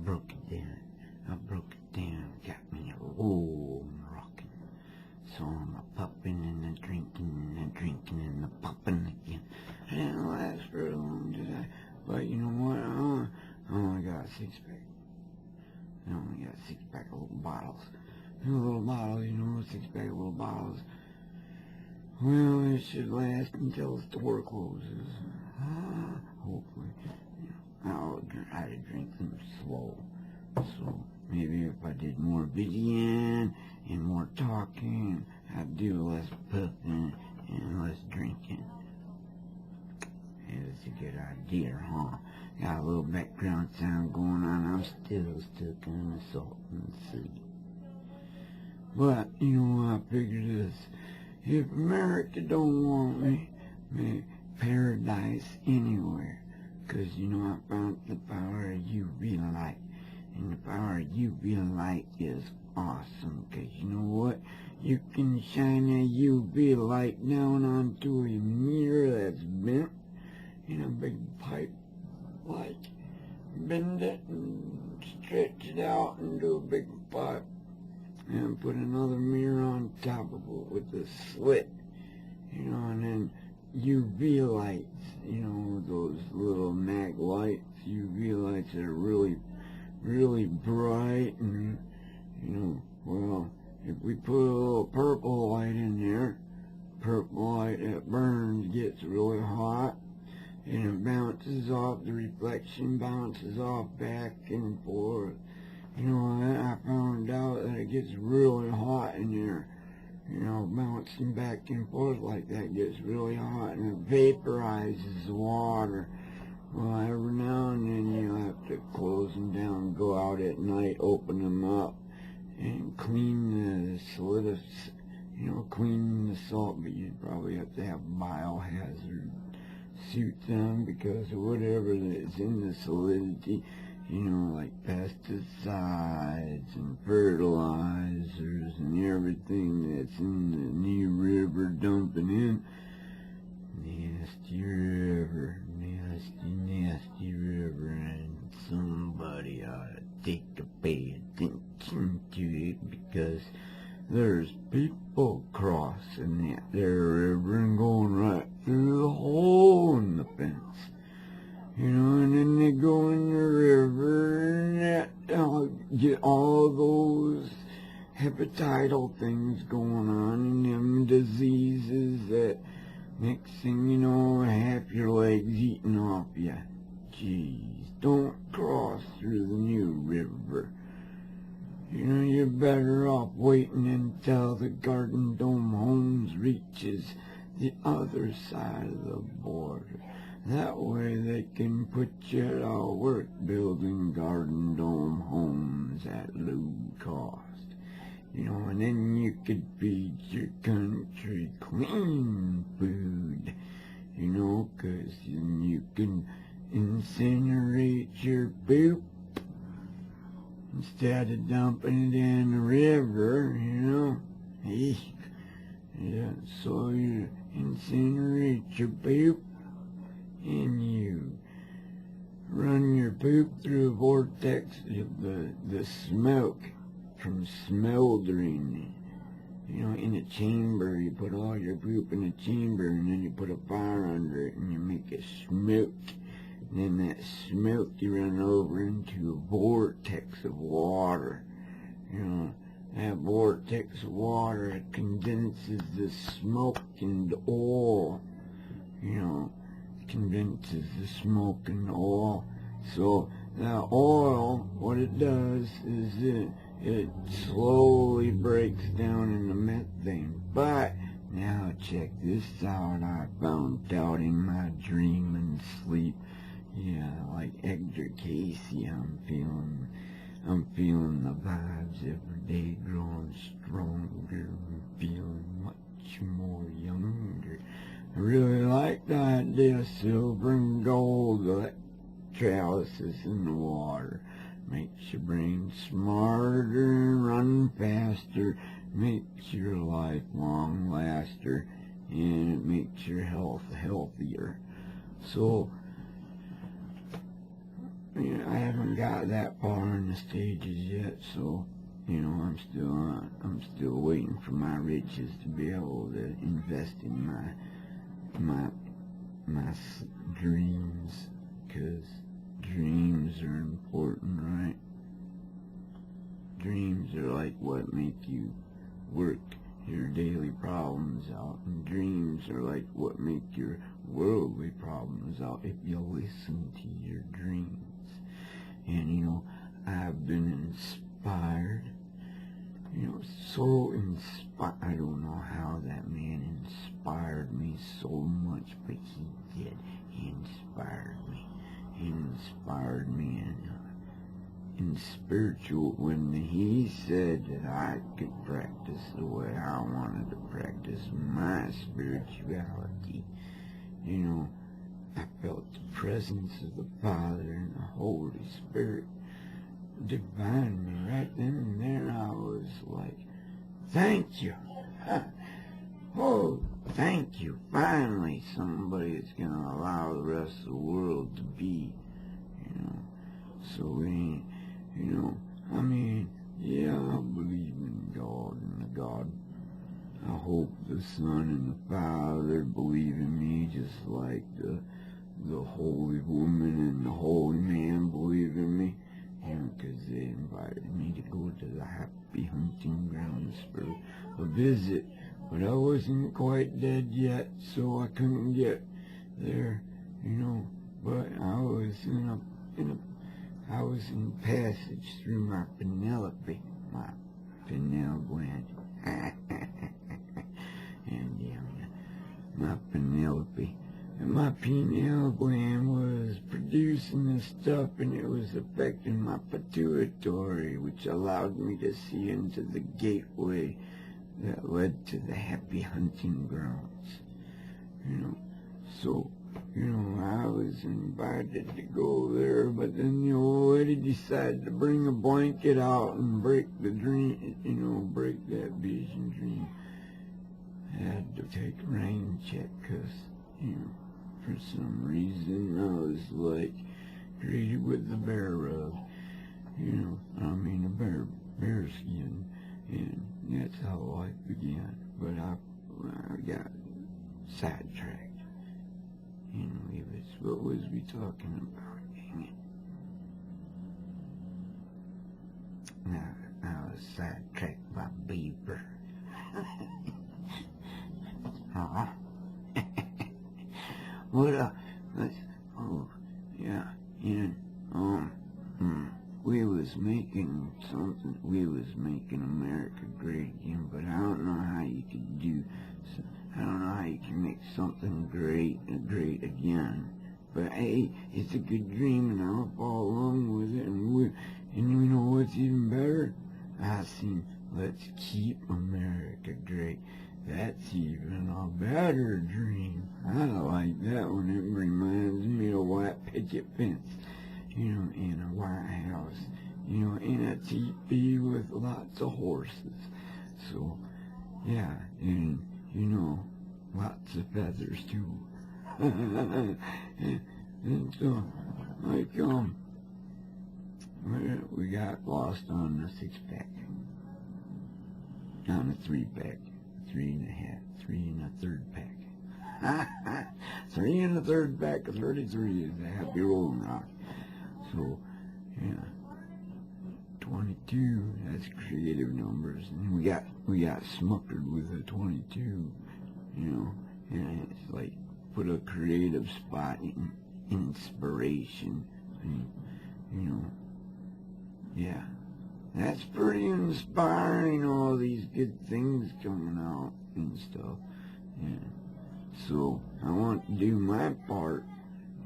broke it down. Got me a rolling, rocking. So I'm a puffing and a drinking and a popping again. I didn't last very long, did I? But you know what? I only got a six-pack. I only got a six-pack of little bottles. Little bottles, you know, six-pack of little bottles. Well, it should last until the store closes. Hopefully. I'll try to drink them slow. So maybe if I did more videoing and more talking, I'd do less puffing and less drinking. It's a good idea, huh? Got a little background sound going on. I'm still stuck in the Salton Sea. But, you know, I figured this. If America don't want me, paradise anywhere. 'Cause, you know, I found the power of UV light. And the power of UV light is awesome. 'Cause you know what? You can shine a UV light down onto a mirror that's bent in a big pipe. Like, bend it and stretch it out into a big pipe. And put another mirror on top of it with a slit. You know, and then UV lights, you know, those little mag lights, UV lights that are really, really bright, and, you know, well, if we put a little purple light in there, purple light that burns, gets really hot, and it bounces off, the reflection bounces off back and forth. You know, I found out that it gets really hot in there. You know, bouncing back and forth like that gets really hot, and it vaporizes the water. Well, every now and then you have to close them down, go out at night, open them up, and clean the solid, you know, clean the salt, but you'd probably have to have biohazard suits on because of whatever that's in the solidity. You know, like pesticides and fertilizers and everything that's in the new river dumping in. Nasty river, nasty river, and somebody ought to pay attention to it because there's people crossing that there river and going right through the hole in the fence. You know, and then they go in the river and get all those hepatitis things going on and them diseases that next thing you know, half your legs eating off you. Jeez, don't cross through the new river. You know, you're better off waiting until the Garden Dome Homes reaches the other side of the border. That way they can put you to work building Garden Dome homes at low cost. You know, and then you could feed your country clean food. You know, 'cause then you can incinerate your poop instead of dumping it in the river, you know. Yeah, so you incinerate your poop, and you run your poop through a vortex of the smoke from smoldering. You know, in a chamber, you put all your poop in a chamber, and then you put a fire under it, and you make it smoke. And then that smoke you run over into a vortex of water. You know, that vortex of water condenses the smoke into oil. You know, condenses the smoke into oil. So that oil, what it does is it slowly breaks down into methane. But now check this out. I found out in my dream and sleep. Yeah, like Edgar Casey, I'm feeling the vibes every day, growing stronger and feeling much more younger. I really like the idea of silver and gold electrolysis in the water. Makes your brain smarter and run faster, makes your life long laster, and it makes your health healthier. So, you know, I haven't got that far in the stages yet, so, you know, I'm still waiting for my riches to be able to invest in my dreams, because dreams are important, right? Dreams are like what make you work your daily problems out, and dreams are like what make your worldly problems out if you listen to your dreams. And, you know, I've been inspired, you know, so inspired. I don't know how that man inspired me so much, but he did. He inspired me. He inspired me in spiritual, when he said that I could practice the way I wanted to practice my spirituality. You know, I felt the presence of the Father and the Holy Spirit divine me right then and there. I was like, thank you. Oh, thank you. Finally, somebody is going to allow the rest of the world to be, you know. So we ain't, you know, I mean, yeah, I believe in God and the God. I hope the Son and the Father believe in me just like the holy woman and the holy man believe in me. And because they invited me to go to the happy hunting grounds for a visit. But I wasn't quite dead yet, so I couldn't get there, you know. But I was in passage through my pineal gland. And my Penelope. And my pineal gland was producing this stuff, and it was affecting my pituitary, which allowed me to see into the gateway that led to the happy hunting grounds. You know, so, you know, I was invited to go there, but then the old lady decided to bring a blanket out and break the dream, you know, break that vision dream. I had to take a rain check, because, you know, for some reason I was like created with the bear rug, you know, I mean a bear skin, and that's how life began. But I got sidetracked. Anyways, what was we talking about? Dang it. Now I was sidetracked by beaver. What oh, yeah, we was making something, we was making America great again, but I don't know how you could I don't know how you can make something great again. But hey, it's a good dream, and I'll follow along with it, and you know what's even better? I seen Let's Keep America Great. That's even a better dream. I like that one. It reminds me of a white picket fence, you know, in a White House, you know, in a teepee with lots of horses. So, yeah, and, you know, lots of feathers, too. and so, like, we got lost on the 6-pack, on the 3-pack. 3 1/3 pack. 3 1/3 pack of 33 is a happy rolling rock. So, yeah, 22, that's creative numbers. And we got smuckered with a 22, you know, and it's like put a creative spot in inspiration, and, you know, yeah. That's pretty inspiring, all these good things coming out and stuff. Yeah. So, I want to do my part,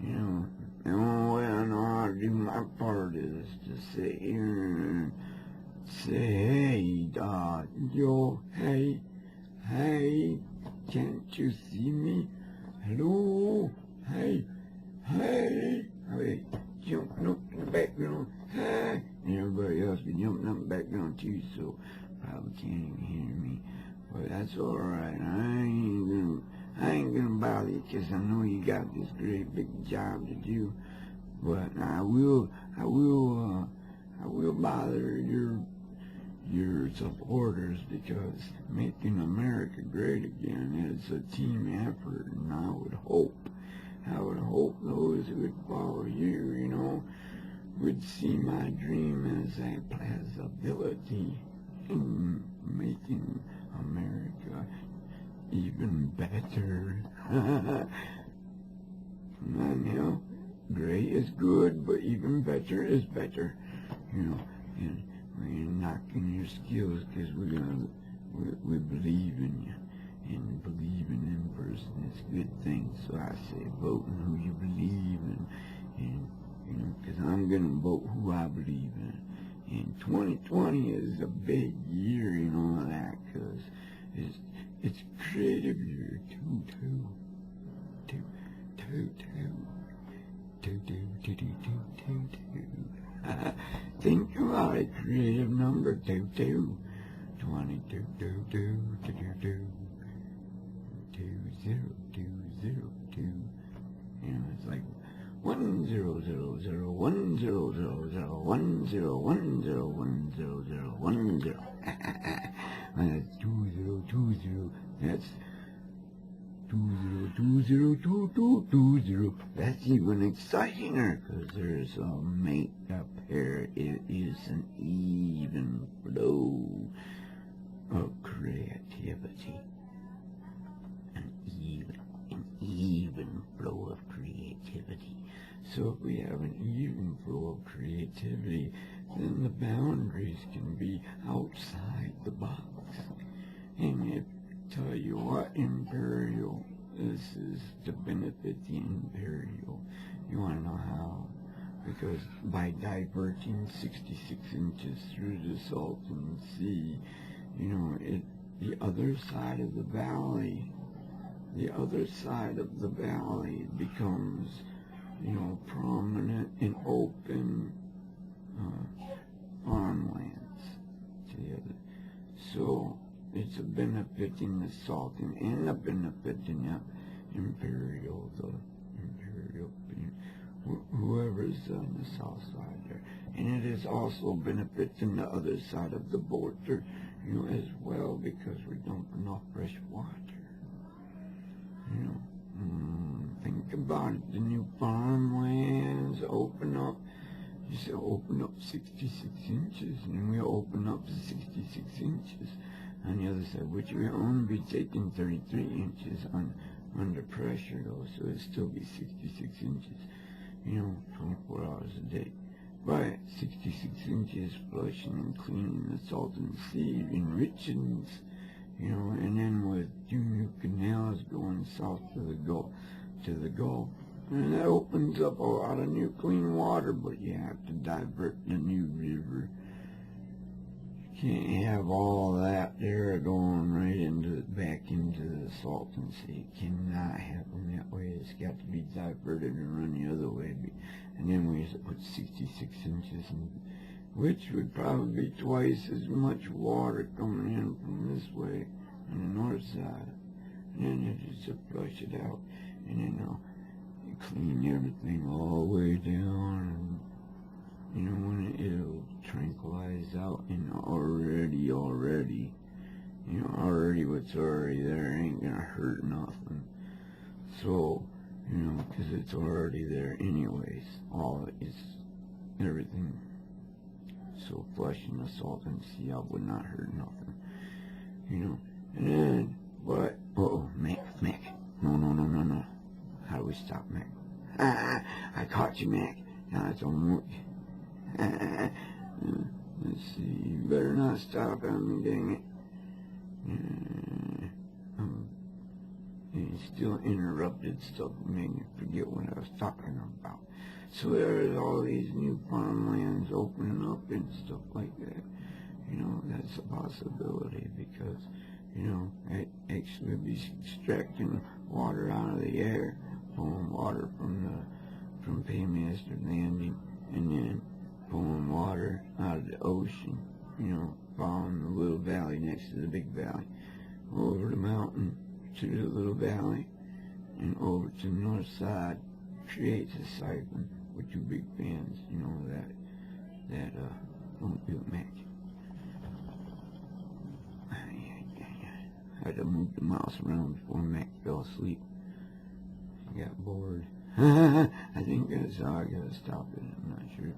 you know. The only way I know how to do my part is to sit here and say, hey, yo, hey, can't you see me? Hello, hey, jumping up in the background, hey. And everybody else be jumping up in the background too, so probably can't even hear me. But that's alright. I ain't gonna bother you, 'cause I know you got this great big job to do. But I will bother your supporters, because making America great again is a team effort, and I would hope those who would follow you, would see my dream as a plausibility in making America even better. And, great is good, but even better is better, and we're knocking your skills, because we believe in you, and believing in person is a good thing. So I say vote in who you believe in, and because I'm going to vote who I believe in. And 2020 is a big year, that, because it's creative year, two. Think about it, creative number, 22. 22, 2020. It's like 10001010101010101010. That's 2020. That's 2020. That's even exciting, because there's a makeup here. It is an even flow of creativity. An even flow of creativity. So if we have an even flow of creativity, then the boundaries can be outside the box. And if tell you what, Imperial, this is to benefit the Imperial. You want to know how? Because by diverting 66 inches through the Salton Sea, the other side of the valley becomes, prominent and open farmlands to the other. So it's a benefiting the Salton and a benefiting the Imperial, whoever's on the south side there. And it is also benefiting the other side of the border, as well, because we're dumping off fresh water. Think about it, the new farmlands open up. You say open up 66 inches, and we open up 66 inches on the other side, which we only be taking 33 inches under pressure, though, so it'd still be 66 inches, 24 hours a day. But 66 inches flushing and cleaning the Salton Sea enriches, and then with 2 new canals going south to the Gulf, and that opens up a lot of new clean water, but you have to divert the new river. You can't have all that there going right back into the Salton Sea. It cannot happen that way. It's got to be diverted and run the other way. And then we put 66 inches in, which would probably be twice as much water coming in from this way on the north side. And then you just flush it out, and then you clean everything all the way down, and when it'll tranquilize out, and already what's already there ain't gonna hurt nothing. So, because it's already there anyways. Everything. So flushing the Salton Sea out would not hurt nothing. And then, but, Mac. No. How do we stop, Mac? I caught you, Mac. Now it's on work. Let's see, you better not stop on me, dang it. You still interrupted stuff, made me forget what I was talking about. So there's all these new farmlands opening up and stuff like that. That's a possibility, because, it actually be extracting water out of the air, pulling water from Paymaster Landing, and then pulling water out of the ocean, following the little valley next to the big valley, over the mountain to the little valley, and over to the north side, creates a siphon, we're two big fans, you know, that don't do it, Mac. I had to move the mouse around before Mac fell asleep. He got bored. I think that's how I gotta stop it. I'm not sure.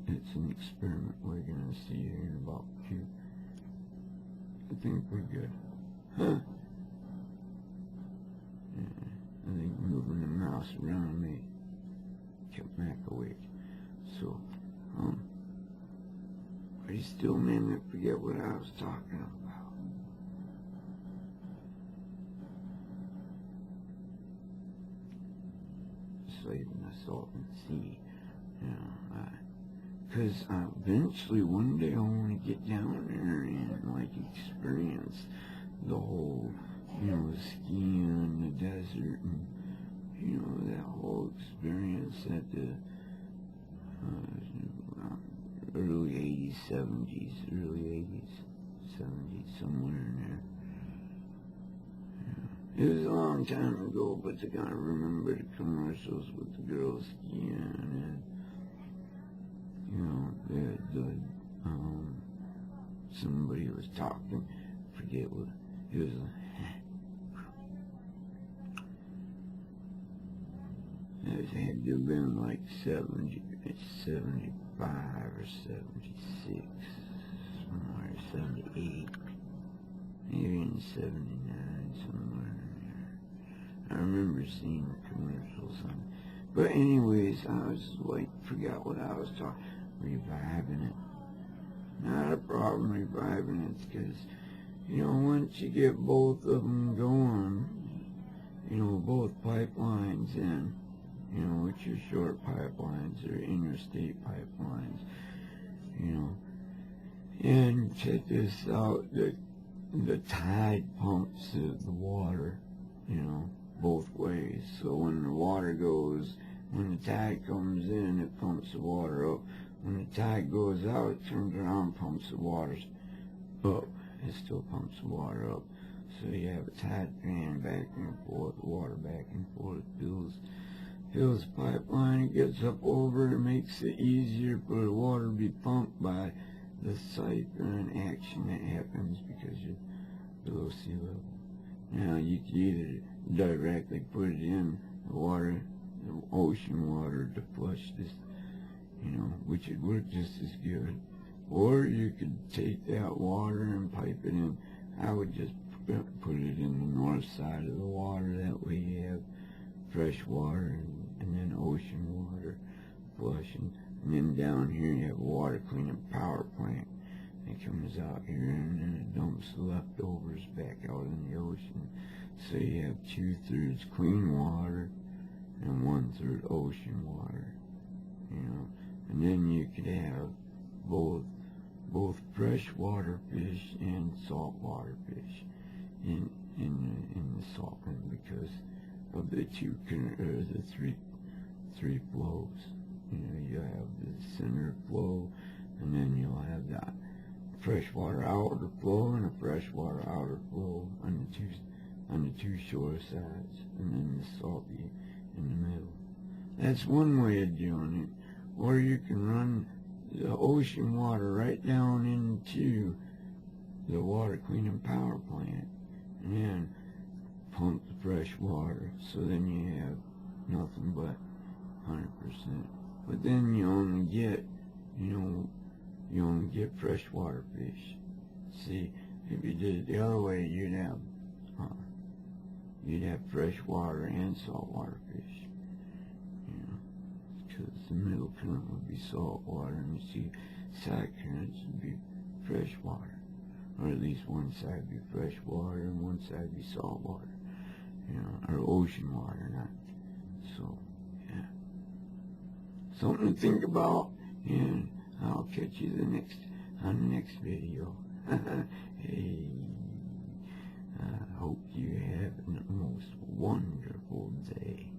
It's an experiment we're gonna see here in about two. I think we're good. Yeah, I think moving the mouse around me kept Mac awake. So, but he still made me forget what I was talking about. Saving the Salton Sea, you know, because eventually one day I want to get down there and like experience the whole, you know, skiing in the desert and, you know, that whole experience at the early 80s, 70s, early 80s, 70s, somewhere in there. It was a long time ago, but I gotta remember the commercials with the girls skiing and, you know, somebody was talking, forget what, it was, it had to have been like 75 or 76, somewhere, 78, maybe in 79, somewhere. I remember seeing the commercials on it. But anyways, I was like, forgot what I was talking, reviving it. Not a problem reviving it, because, you know, once you get both of them going, you know, both pipelines in, you know, which are short pipelines or interstate pipelines, you know, and check this out, the tide pumps the water, you know, both ways. So when the water goes, when the tide comes in, it pumps the water up. When the tide goes out, it turns around, pumps the water up. It still pumps the water up. So you have a tide fan back and forth, water back and forth, fills the pipeline, it gets up over, it makes it easier for the water to be pumped by the siphon action that happens because you're below sea level. Now you can either directly put it in the water, the ocean water, to flush this, you know, which would work just as good. Or you could take that water and pipe it in. I would just put it in the north side of the water. That way you have fresh water and then ocean water flushing. And then down here you have a water cleanup power plant. It comes out here and then it dumps the leftovers back out in the ocean. So you have 2/3 clean water and 1/3 ocean water, you know. And then you could have both freshwater fish and saltwater fish in the Salton because of the three flows. You know, you have the center flow, and then you'll have that freshwater outer flow and a freshwater outer flow on the two shore sides, and then the salty in the middle. That's one way of doing it. Or you can run the ocean water right down into the water cleaning power plant and then pump the fresh water, so then you have nothing but 100%. But then you only get, you only get freshwater fish. See, if you did it the other way, you'd have freshwater and saltwater fish. You know, because the middle current would be salt water, and you see side currents would be fresh water. Or at least one side would be fresh water and one side would be salt water. You know, or ocean water, not. So, yeah. Something to think about, and I'll catch you on the next video. Hey, I hope you have the most wonderful day.